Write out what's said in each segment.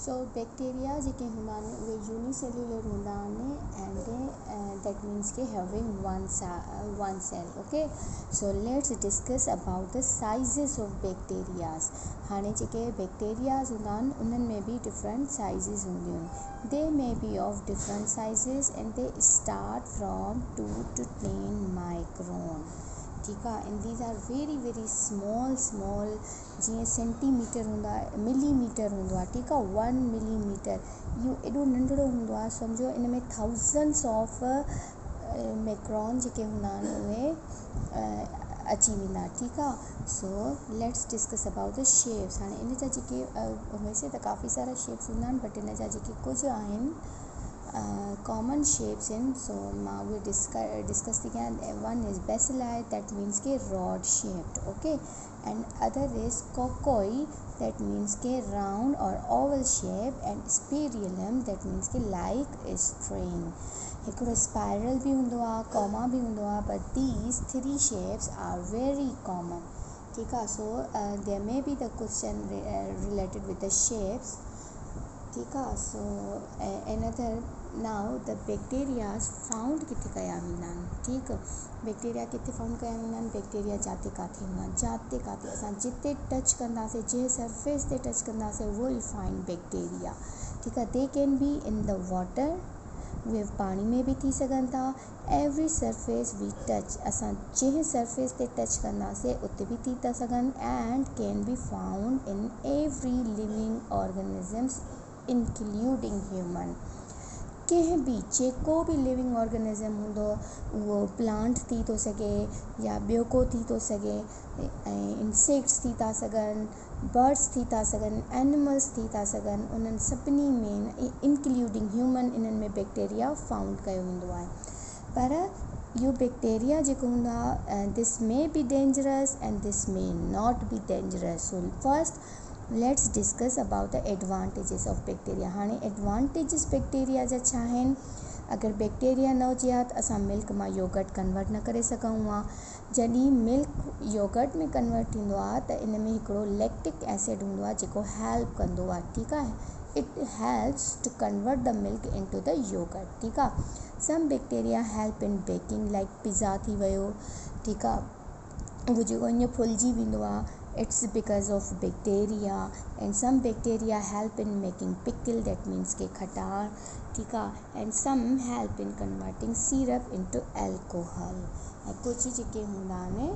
So bacteria जेके हूंदा आहिनि उहे यूनिसेल्युलर हूंदा आहिनि एंड दैट मीन्स के having one cell okay. So let's discuss about the sizes of bacterias. हाणे जेके बैक्टीरियाज़ हूंदा आहिनि उन्हनि में बि डिफरेंट साइज़िस हूंदियूं आहिनि। They may be of different sizes and they start from 2 to 10 micron. ठीकु आहे। And these are very very small जीअं सेंटीमीटर हूंदो आहे, मिलीमीटर हूंदो आहे। ठीकु आहे, 1 मिलीमीटर इहो एॾो नंढड़ो हूंदो आहे। सम्झो इन में थाउज़ंड्स ऑफ माइक्रोन जेके हूंदा आहिनि उहे अची वेंदा। ठीकु आहे। सो let's discuss about the shapes. हाणे इन जा जेके वैसे त काफ़ी सारा शेप्स हूंदा आहिनि बट इन जा जेके कुझु आहिनि कॉमन शेप्स आहिनि। सो मां उहे डिस्कस थी कयां। One is bacilli that means के rod shaped okay and other is cocci that means के राउंड और oval shape and spirillum that means के लाइक स्ट्रिंग। हिकिड़ो स्पाइरल भी हूंदो आहे, कॉमा भी हूंदो आहे, but these 3 shapes are very common. ठीकु आहे। So there may be the question related with the shapes. ठीकु आहे। So another now the bacterias found किथे कया वेंदा आहिनि। ठीकु, बैक्टीरिया किथे फाउंड कया वेंदा आहिनि। बैक्टीरिया जाते काथे हूंदा आहिनि, जाते काथे असां जिते टच कंदासीं, जंहिं सरफेस ते टच कंदासीं विल फाइंड बैक्टीरिया। ठीकु आहे। They can be in the water, उहे पाणी में बि थी सघनि था। एवरी सरफेस वी टच, असां जंहिं सरफेस ते टच कंदासीं उते बि थी था सघनि and can be found in every living organisms including human. कंहिं बि जेको बि लिविंग ऑर्गेनिज़म हूंदो उहो प्लांट थी थो सघे या ॿियो को थी थो सघे ऐं इंसेक्ट्स थी था सघनि, बर्ड्स थी था सघनि, एनिमल्स थी था सघनि। उन्हनि सभिनी में इंक्लूडिंग ह्यूमन इन्हनि में बैक्टीरिया फाउंड कयो वेंदो आहे। पर इहो बैक्टीरिया जेको हूंदो आहे this may be dangerous and this may not be dangerous. So first let's discuss about the advantages of bacteria. हाणे एडवांटेजिस बैक्टीरिया जा छा आहिनि। अगरि बैक्टीरिया न हुजे हा त असां मिल्क मां योगर्ट कन्वर्ट न करे सघूं हा। जॾहिं मिल्क योगर्ट में कन्वर्ट थींदो आहे त इन में हिकिड़ो लैक्टिक एसिड हूंदो आहे जेको हेल्प कंदो आहे। ठीकु आहे। It helps to convert the milk into the yoghurt. ठीकु आहे। Some bacteria help in baking like pizza थी वियो। ठीकु आहे। उहो जेको ईअं फुलिजी वेंदो आहे it's because of bacteria and some bacteria help in making pickle that means के खटार। ठीकु आहे। and some help in converting syrup into alcohol। ऐं कुझु जेके हूंदा आहिनि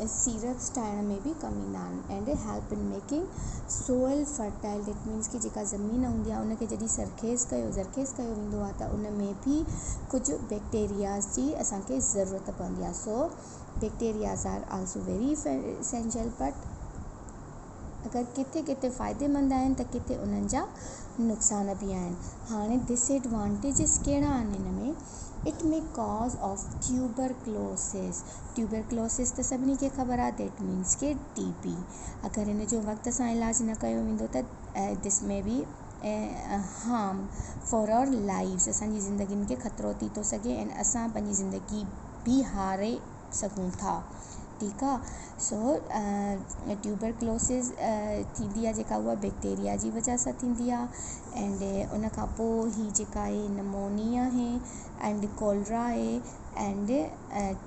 सीरप्स ठाहिण में बि कमु ईंदा आहिनि and help in making soil fertile that means की जेका ज़मीन हूंदी आहे उनखे जॾहिं ज़रखेज़ कयो वेंदो आहे त उन में बि कुझु बैक्टीरियाज़ जी असांखे ज़रूरत पवंदी आहे। So bacterias are also very essential but अगरि किथे किथे फ़ाइदेमंद आहिनि त किथे उन्हनि जा नुक़सान बि आहिनि। हाणे डिसएडवांटेजिस कहिड़ा आहिनि हिन में। It may cause of tuberculosis. Tuberculosis त सभिनी खे ख़बर आहे दैट मीन्स के टीबी। अगरि हिन जो वक़्त सां इलाज न कयो वेंदो त दिस में बि हार्म फॉर आवर लाइव्स, असांजी ज़िंदगियुनि खे ख़तरो थी थो सघे ऐं असां पंहिंजी ज़िंदगी बि हारे सघूं था। ठीकु आहे। सो ट्यूबरक्लोसिस थींदी आहे जेका उहा बैक्टीरिया जी वजह सां थींदी आहे एंड उन खां पोइ ही जेका आहे निमोनिया आहे एंड कोलरा आहे एंड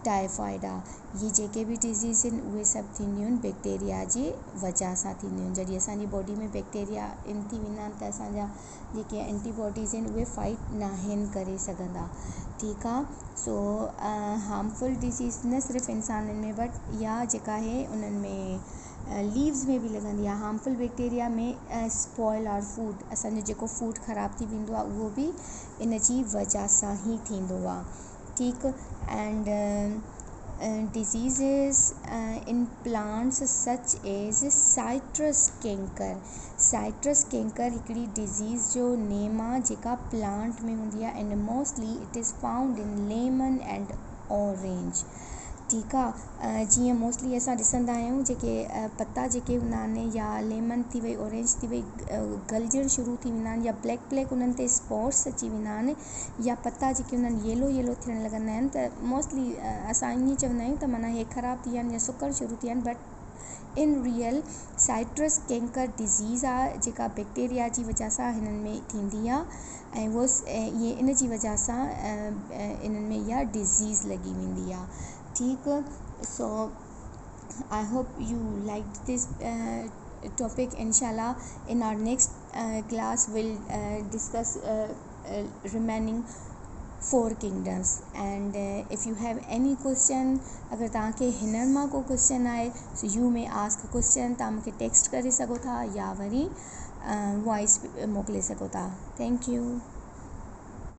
टाइफॉइड आहे। ये जेके बि डिज़ीज़ आहिनि उहे सभु थींदियूं आहिनि बैक्टीरिया जी वजह सां थींदियूं आहिनि। जॾहिं असांजी बॉडी में बैक्टीरिया इन थी वेंदा आहिनि त असांजा जेके एंटीबॉडीज़ आहिनि उहे फाइट न आहिनि करे सघंदा। ठीकु आहे। सो हार्मफुल डिज़ीज़ न सिर्फ़ु इंसाननि में बट इहा जेका आहे उन्हनि में लीव्स में बि लॻंदी आहे। हार्मफुल बैक्टीरिया में स्पॉइल आवर फूड, असांजो जेको फूड ख़राबु थी वेंदो आहे उहो बि इन जी वजह सां ई थींदो आहे। ठीकु and diseases in plants such as citrus canker। citrus canker हिकिड़ी डिज़ीज़ जो नेम आहे जेका प्लांट में हूंदी आहे and mostly it is found in lemon and orange. ठीकु आहे। जीअं मोस्टली असां ॾिसंदा आहियूं जेके पत्ता जेके हूंदा आहिनि या लेमन थी वई, ऑरेंज थी वई, गलजण शुरू थी वेंदा आहिनि या ब्लैक उन्हनि ते स्पॉट्स अची वेंदा आहिनि या पत्ता जेके हूंदा आहिनि येलो थियणु लॻंदा आहिनि त मोस्टली असां ईअं चवंदा आहियूं त माना हे ख़राबु थी विया आहिनि या सुकणु शुरू थी विया आहिनि but in real citrus canker disease आहे जेका बैक्टीरिया जी वजह सां हिननि में थींदी आहे ऐं वो ये इन जी वजह सां इन्हनि में इहा डिज़ीज़ लॻी वेंदी आहे ठीकु so I hope you like this topic. Inshallah, in our next class we'll discuss remaining 4 kingdoms, and if you have any question, अगर तव्हांखे हिननि मां को क्वेश्चन आहे so you may ask a question. तव्हां मूंखे टेक्स्ट करे सघो था या वरी वॉइस मोकिले सघो था. Thank U.